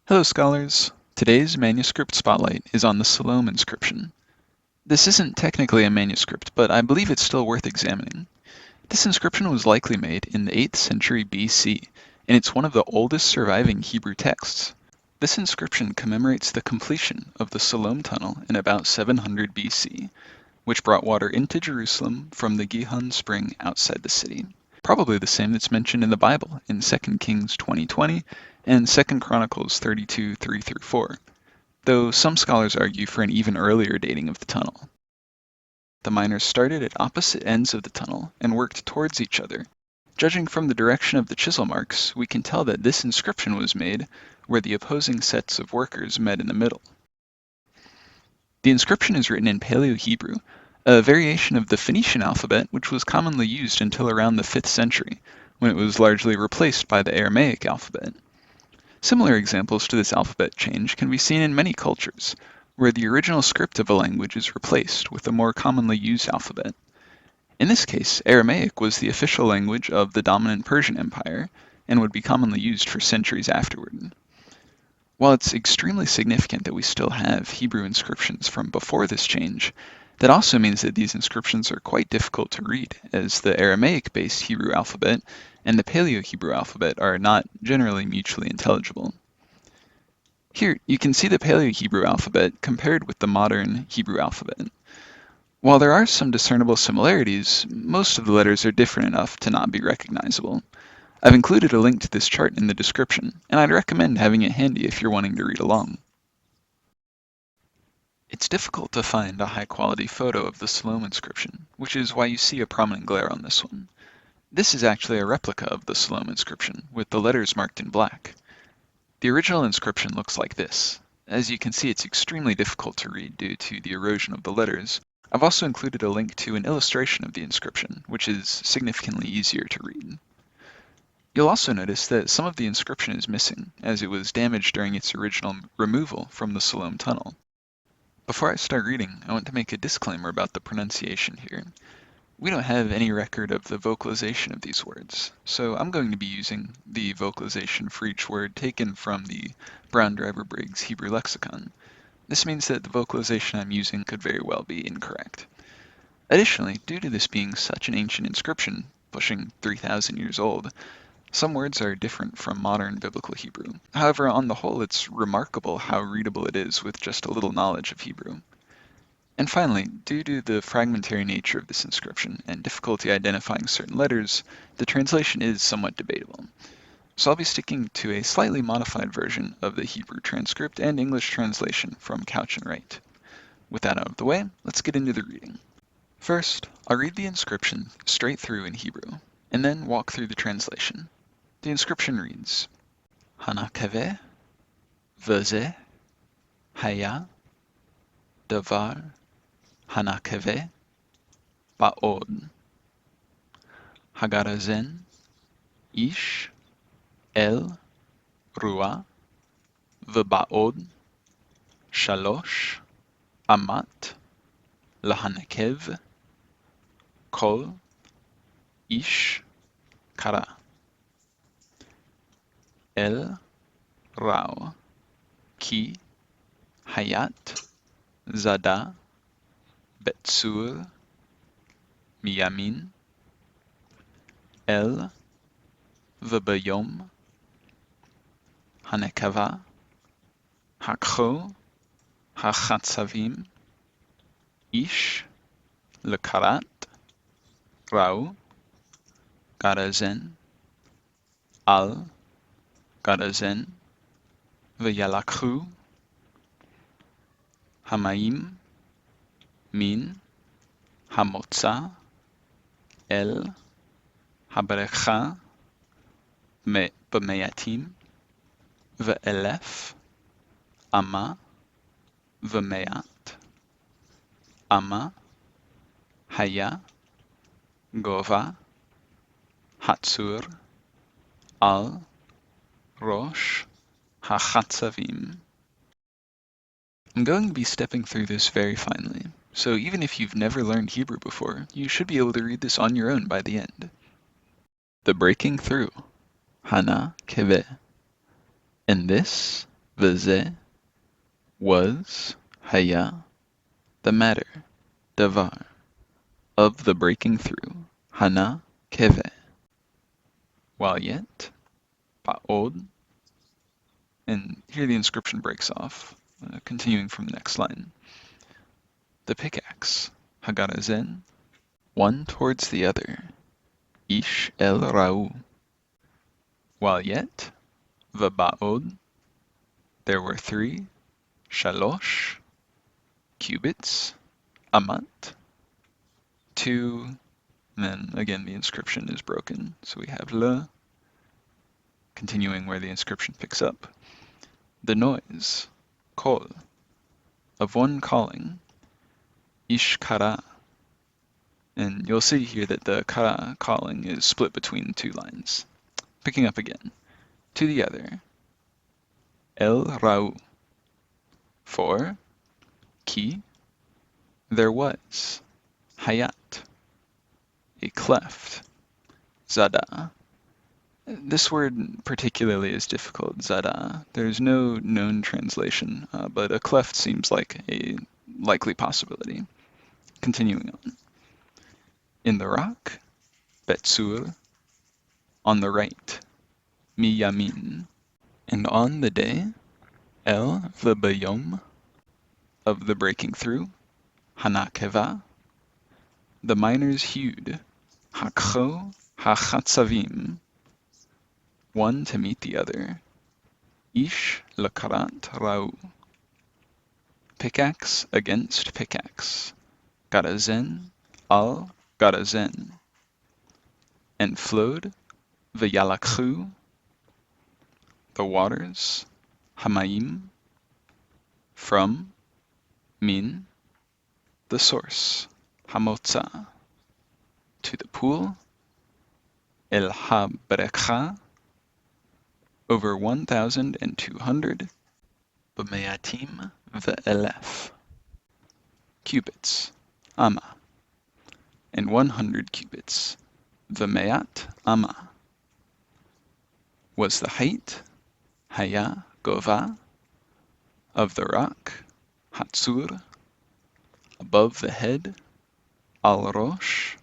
Hello scholars! Today's manuscript spotlight is on the Siloam inscription. This isn't technically a manuscript, but I believe it's still worth examining. This inscription was likely made in the 8th century BC, and it's one of the oldest surviving Hebrew texts. This inscription commemorates the completion of the Siloam Tunnel in about 700 BC, which brought water into Jerusalem from the Gihon spring outside the city. Probably the same that's mentioned in the Bible in 2 Kings 20:20 and 2 Chronicles 32:3-4, though some scholars argue for an even earlier dating of the tunnel. The miners started at opposite ends of the tunnel and worked towards each other. Judging from the direction of the chisel marks, we can tell that this inscription was made where the opposing sets of workers met in the middle. The inscription is written in Paleo-Hebrew, a variation of the Phoenician alphabet which was commonly used until around the 5th century, when it was largely replaced by the Aramaic alphabet. Similar examples to this alphabet change can be seen in many cultures, where the original script of a language is replaced with a more commonly used alphabet. In this case, Aramaic was the official language of the dominant Persian Empire, and would be commonly used for centuries afterward. While it's extremely significant that we still have Hebrew inscriptions from before this change, that also means that these inscriptions are quite difficult to read, as the Aramaic-based Hebrew alphabet and the Paleo-Hebrew alphabet are not generally mutually intelligible. Here, you can see the Paleo-Hebrew alphabet compared with the modern Hebrew alphabet. While there are some discernible similarities, most of the letters are different enough to not be recognizable. I've included a link to this chart in the description, and I'd recommend having it handy if you're wanting to read along. It's difficult to find a high-quality photo of the Siloam inscription, which is why you see a prominent glare on this one. This is actually a replica of the Siloam inscription, with the letters marked in black. The original inscription looks like this. As you can see, it's extremely difficult to read due to the erosion of the letters. I've also included a link to an illustration of the inscription, which is significantly easier to read. You'll also notice that some of the inscription is missing, as it was damaged during its original removal from the Siloam tunnel. Before I start reading, I want to make a disclaimer about the pronunciation here. We don't have any record of the vocalization of these words, so I'm going to be using the vocalization for each word taken from the Brown Driver Briggs Hebrew Lexicon. This means that the vocalization I'm using could very well be incorrect. Additionally, due to this being such an ancient inscription, pushing 3,000 years old, some words are different from modern Biblical Hebrew. However, on the whole, it's remarkable how readable it is with just a little knowledge of Hebrew. And finally, due to the fragmentary nature of this inscription and difficulty identifying certain letters, the translation is somewhat debatable. So I'll be sticking to a slightly modified version of the Hebrew transcript and English translation from Kautsch and Wright. With that out of the way, let's get into the reading. First, I'll read the inscription straight through in Hebrew, and then walk through the translation. The inscription reads, Hanakaveh, Veze, Haya, Davar, Hanakaveh, Ba'od, Hagarazen, Ish, El, Ruah, V'Ba'od, Shalosh, Amat, Lahanekev, Kol, Ish, Kara. El, Rao, Ki, Hayat, Zada, Betsur, Miyamin, El, V'Bayom, Hanekava, Hakcho, Hachatzavim, Ish, Lekarat, Rao, Garazen, Al, Garazen, V'Yalakhu, Hamayim, Min, Hamotza, El, Haberecha, B'Meyatim, V'Elef, Ama, V'Meyat, Ama, Haya, Gova, Hatzur, Al, Rosh, Hachatzavim. I'm going to be stepping through this very finely, so even if you've never learned Hebrew before, you should be able to read this on your own by the end. The breaking through, Hana Keveh. And this v'zeh, was, haya, the matter, davar, of the breaking through, hana, keve, while yet, ba'od, and here the inscription breaks off, continuing from the next line. The pickaxe, hagarazen, one towards the other, ish el ra'u, while yet, v'ba'od, there were 3, shalosh, cubits, amat, 2, and then again the inscription is broken, so we have le, continuing where the inscription picks up. The noise, kol, of one calling, ish kara, and you'll see here that the kara calling is split between 2 lines. Picking up again, to the other, el ra'u, for, ki, there was, hayat, a cleft, zada. This word particularly is difficult, zada. There's no known translation, but a cleft seems like a likely possibility. Continuing on. In the rock, betzur, on the right, miyamin, and on the day, el v'bayom, of the breaking through, hanakeva, the miners hewed, hakcho hachatzavim, one to meet the other, ish lakarat ra'u, pickaxe against pickaxe, garazen al garazen, and flowed v'yalakhu, the waters, hamayim, from, min, the source, hamotza, to the pool, el ha-brekha, over 1,200, b'me'atim v'elef, cubits, ama, and 100 cubits, v'me'at ama, was the height, haya gova, of the rock, hatzur, above the head, al rosh,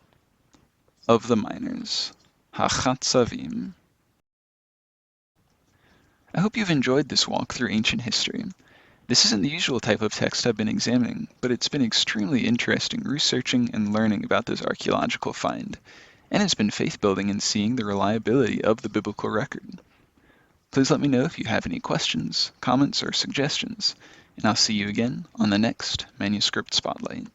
of the miners, hachatzavim. I hope you've enjoyed this walk through ancient history. This isn't the usual type of text I've been examining, but it's been extremely interesting researching and learning about this archaeological find, and it's been faith-building in seeing the reliability of the biblical record. Please let me know if you have any questions, comments, or suggestions, and I'll see you again on the next Manuscript Spotlight.